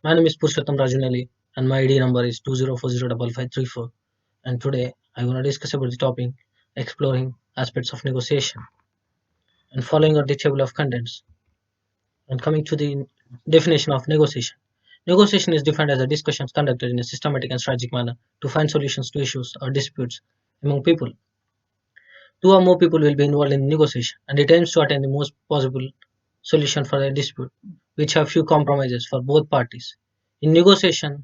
My name is Purushottam Rajunali and my ID number is 20405534. And today I want to discuss about the topic exploring aspects of negotiation and following are the table of contents and coming to the definition of negotiation. Negotiation is defined as a discussion conducted in a systematic and strategic manner to find solutions to issues or disputes among people. Two or more people will be involved in negotiation and it aims to attain the most possible solution for a dispute which have few compromises for both parties. In negotiation,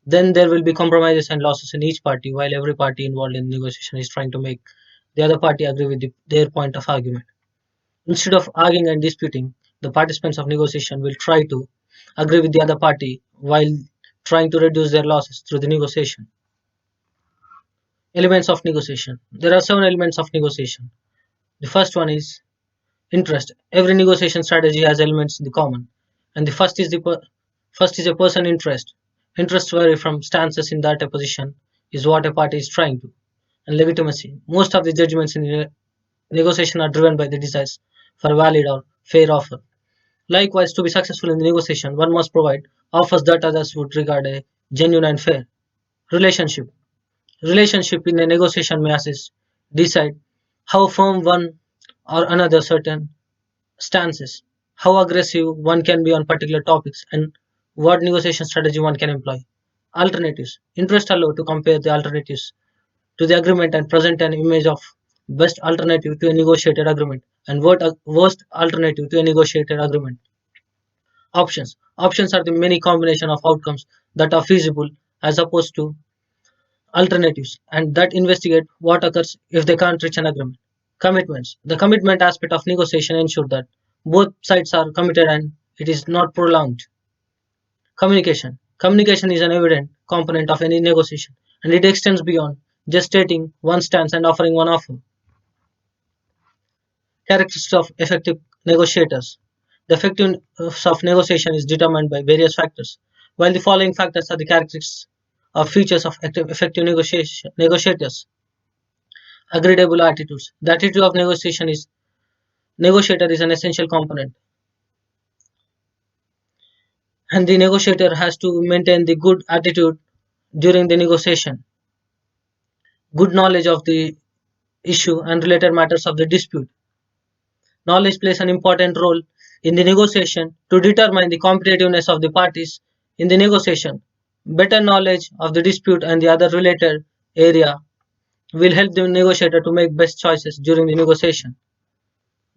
then there will be compromises and losses in each party, while every party involved in the negotiation is trying to make the other party agree with their point of argument. Instead of arguing and disputing, the participants of negotiation will try to agree with the other party while trying to reduce their losses through the negotiation. Elements of negotiation. There are seven elements of negotiation. The first one is interest. Every negotiation strategy has elements in the common, and the first is a person interest. Interests vary from stances in that a position is what a party is trying to, and legitimacy. Most of the judgments in negotiation are driven by the desires for a valid or fair offer. Likewise, to be successful in the negotiation, one must provide offers that others would regard as genuine and fair. Relationship. Relationship in a negotiation may assist, decide how firm one or another certain stances, how aggressive one can be on particular topics, and what negotiation strategy one can employ. Alternatives. Interest allow to compare the alternatives to the agreement and present an image of best alternative to a negotiated agreement and worst alternative to a negotiated agreement. Options. Options are the many combination of outcomes that are feasible as opposed to alternatives and that investigate what occurs if they can't reach an agreement. Commitments. The commitment aspect of negotiation ensure that both sides are committed and it is not prolonged. Communication. Communication is an evident component of any negotiation and it extends beyond just stating one stance and offering one offer. Characteristics of effective negotiators. The effectiveness of negotiation is determined by various factors. While the following factors are the characteristics or features of effective negotiators. Agreeable attitudes. The attitude of negotiator is an essential component, and the negotiator has to maintain the good attitude during the negotiation. Good knowledge of the issue and related matters of the dispute. Knowledge plays an important role in the negotiation to determine the competitiveness of the parties in the negotiation. Better knowledge of the dispute and the other related area will help the negotiator to make best choices during the negotiation.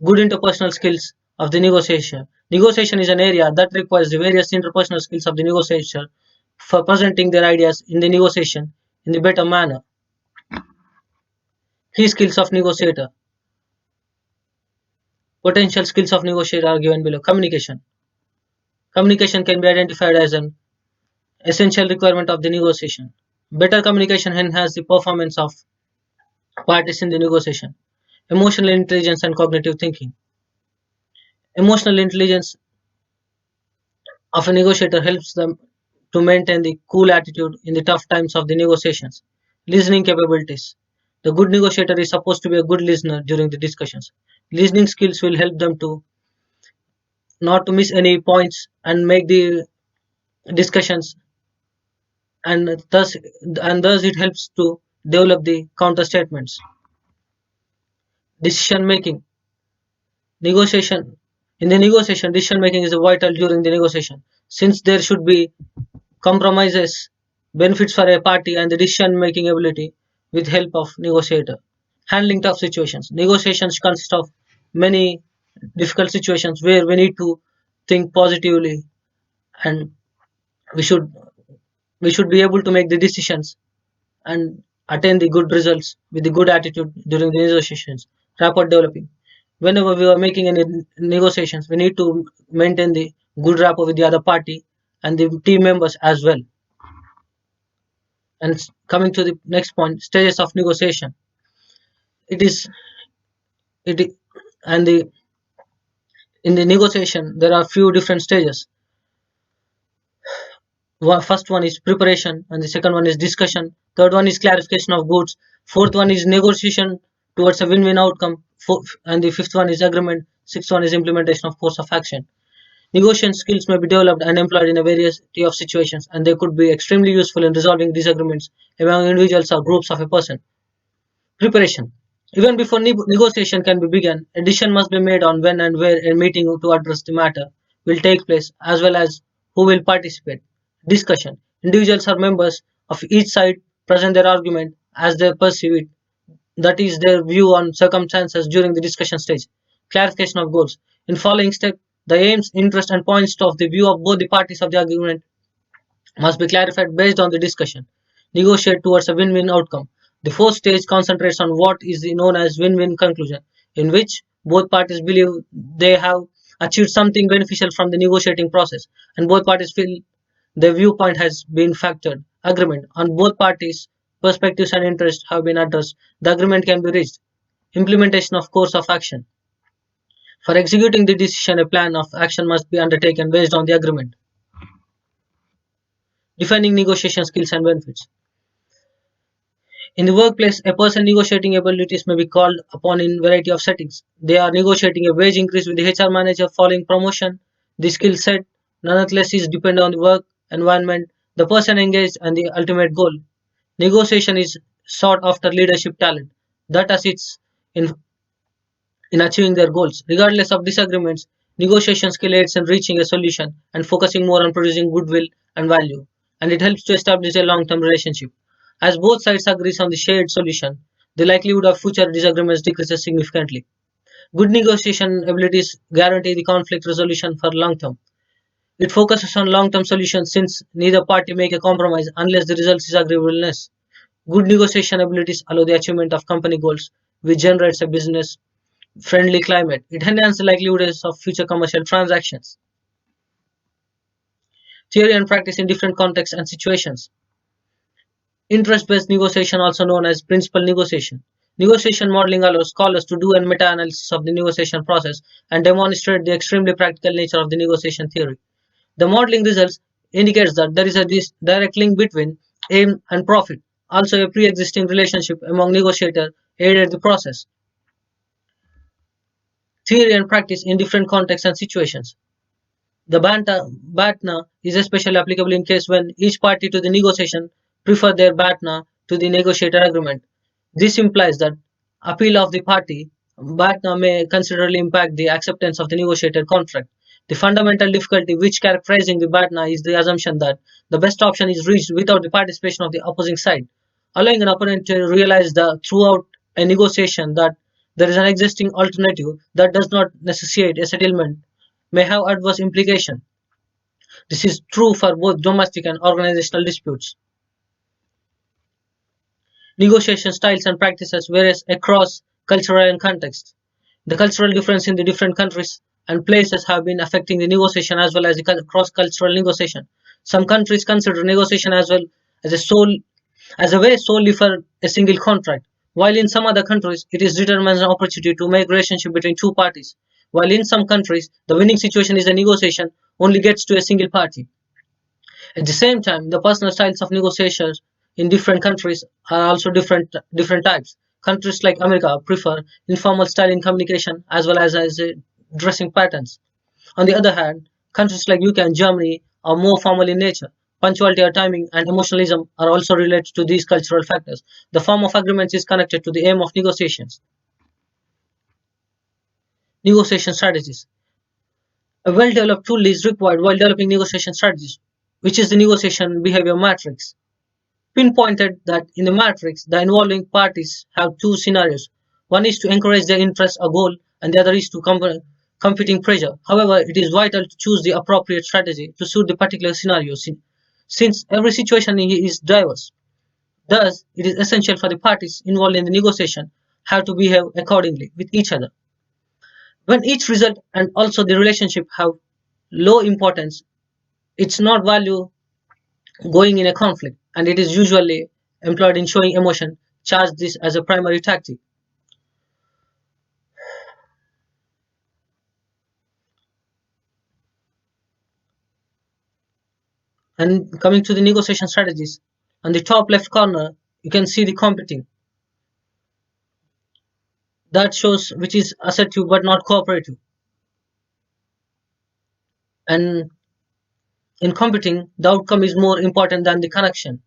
Good interpersonal skills of the negotiation. Negotiation is an area that requires the various interpersonal skills of the negotiator for presenting their ideas in the negotiation in the better manner. Key skills of negotiator. Potential skills of negotiator are given below. Communication. Communication can be identified as an essential requirement of the negotiation. Better communication enhances the performance of parties in the negotiation. Emotional intelligence and cognitive thinking. Emotional intelligence of a negotiator helps them to maintain the cool attitude in the tough times of the negotiations. Listening capabilities. The good negotiator is supposed to be a good listener during the discussions. Listening skills will help them to not to miss any points and make the discussions and thus it helps to develop the counter statements. Decision making. Negotiation. In the negotiation, decision making is vital during the negotiation since there should be compromises, benefits for a party, and the decision making ability with help of negotiator. Handling tough situations. Negotiations consist of many difficult situations where we need to think positively and we should we should be able to make the decisions and attain the good results with the good attitude during the negotiations. Rapport developing. Whenever we are making any negotiations, we need to maintain the good rapport with the other party and the team members as well. And coming to the next point, stages of negotiation. It is it I- and the in the negotiation there are few different stages. First one is preparation, and the second one is discussion. Third one is clarification of goods. Fourth one is negotiation towards a win-win outcome. And the fifth one is agreement. Sixth one is implementation of course of action. Negotiation skills may be developed and employed in a variety of situations, and they could be extremely useful in resolving disagreements among individuals or groups of a person. Preparation. Even before negotiation can be begun, a decision must be made on when and where a meeting to address the matter will take place, as well as who will participate. Discussion. Individuals or members of each side present their argument as they perceive it, that is, their view on circumstances during the discussion stage. Clarification of goals. In following step, the aims, interest, and points of the view of both the parties of the argument must be clarified based on the discussion. Negotiate towards a win-win outcome. The fourth stage concentrates on what is known as win-win conclusion, in which both parties believe they have achieved something beneficial from the negotiating process, and both parties feel their viewpoint has been factored. Agreement on both parties' perspectives and interests have been addressed. The agreement can be reached. Implementation of course of action. For executing the decision, a plan of action must be undertaken based on the agreement. Defining negotiation skills and benefits. In the workplace, a person negotiating abilities may be called upon in variety of settings. They are negotiating a wage increase with the HR manager following promotion. The skill set, nonetheless, is dependent on the work environment, the person engaged, and the ultimate goal. Negotiation is sought after leadership talent that assists in, in achieving their goals. Regardless of disagreements, negotiation skill aids in reaching a solution and focusing more on producing goodwill and value, and it helps to establish a long-term relationship. As both sides agree on the shared solution, the likelihood of future disagreements decreases significantly. Good negotiation abilities guarantee the conflict resolution for long term. It focuses on long term solutions since neither party make a compromise unless the result is agreeableness. Good negotiation abilities allow the achievement of company goals, which generates a business friendly climate. It enhances the likelihoods of future commercial transactions. Theory and practice in different contexts and situations. Interest-based negotiation, also known as principal negotiation. Negotiation modeling allows scholars to do a meta-analysis of the negotiation process and demonstrate the extremely practical nature of the negotiation theory. The modeling results indicates that there is a direct link between aim and profit. Also, a pre-existing relationship among negotiators aided the process. Theory and practice in different contexts and situations. The BATNA is especially applicable in case when each party to the negotiation prefer their BATNA to the negotiated agreement. This implies that appeal of the party BATNA may considerably impact the acceptance of the negotiated contract. The fundamental difficulty which characterizing the BATNA is the assumption that the best option is reached without the participation of the opposing side, allowing an opponent to realize throughout a negotiation that there is an existing alternative that does not necessitate a settlement may have adverse implications. This is true for both domestic and organizational disputes. Negotiation styles and practices vary across cultural and context. The cultural difference in the different countries and places have been affecting the negotiation as well as the cross-cultural negotiation. Some countries consider negotiation as well as a way solely for a single contract, while in some other countries it is determines an opportunity to make relationship between two parties. While in some countries the winning situation is a negotiation only gets to a single party. At the same time, the personal styles of negotiations in different countries are also different types. Countries like America prefer informal style in communication as well as dressing patterns. On the other hand, countries like UK and Germany are more formal in nature. Punctuality or timing and emotionalism are also related to these cultural factors. The form of agreements is connected to the aim of negotiations. Negotiation strategies. A well-developed tool is required while developing negotiation strategies, which is the negotiation behavior matrix. Pinpointed that in the matrix, the involving parties have two scenarios. One is to encourage their interest or goal, and the other is to competing pressure. However, it is vital to choose the appropriate strategy to suit the particular scenario, since every situation is diverse. Thus, it is essential for the parties involved in the negotiation have to behave accordingly with each other. When each result and also the relationship have low importance, it's not value going in a conflict, and it is usually employed in showing emotion, charge this as a primary tactic. And coming to the negotiation strategies, on the top left corner, you can see the competing. That shows which is assertive but not cooperative. And in computing, the outcome is more important than the connection,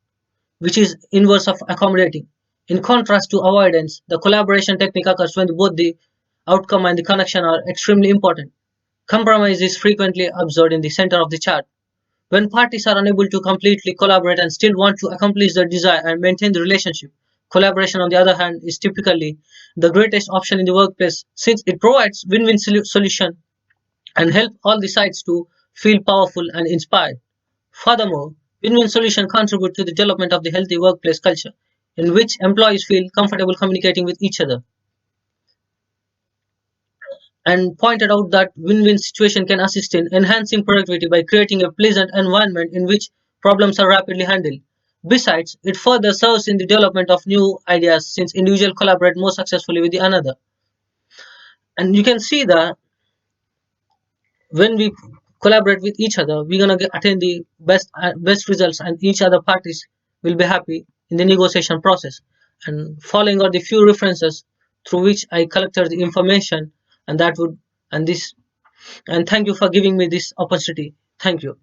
which is inverse of accommodating. In contrast to avoidance, the collaboration technique occurs when both the outcome and the connection are extremely important. Compromise is frequently observed in the center of the chart. When parties are unable to completely collaborate and still want to accomplish their desire and maintain the relationship, collaboration, on the other hand, is typically the greatest option in the workplace since it provides win-win solution and help all the sides to feel powerful and inspired. Furthermore, win-win solutions contribute to the development of the healthy workplace culture in which employees feel comfortable communicating with each other and pointed out that win-win situation can assist in enhancing productivity by creating a pleasant environment in which problems are rapidly handled. Besides, it further serves in the development of new ideas since individuals collaborate more successfully with the another. And you can see that when we collaborate with each other, we're gonna attain the best results, and each other parties will be happy in the negotiation process. And following are the few references through which I collected the information, and that would and this and thank you for giving me this opportunity. Thank you.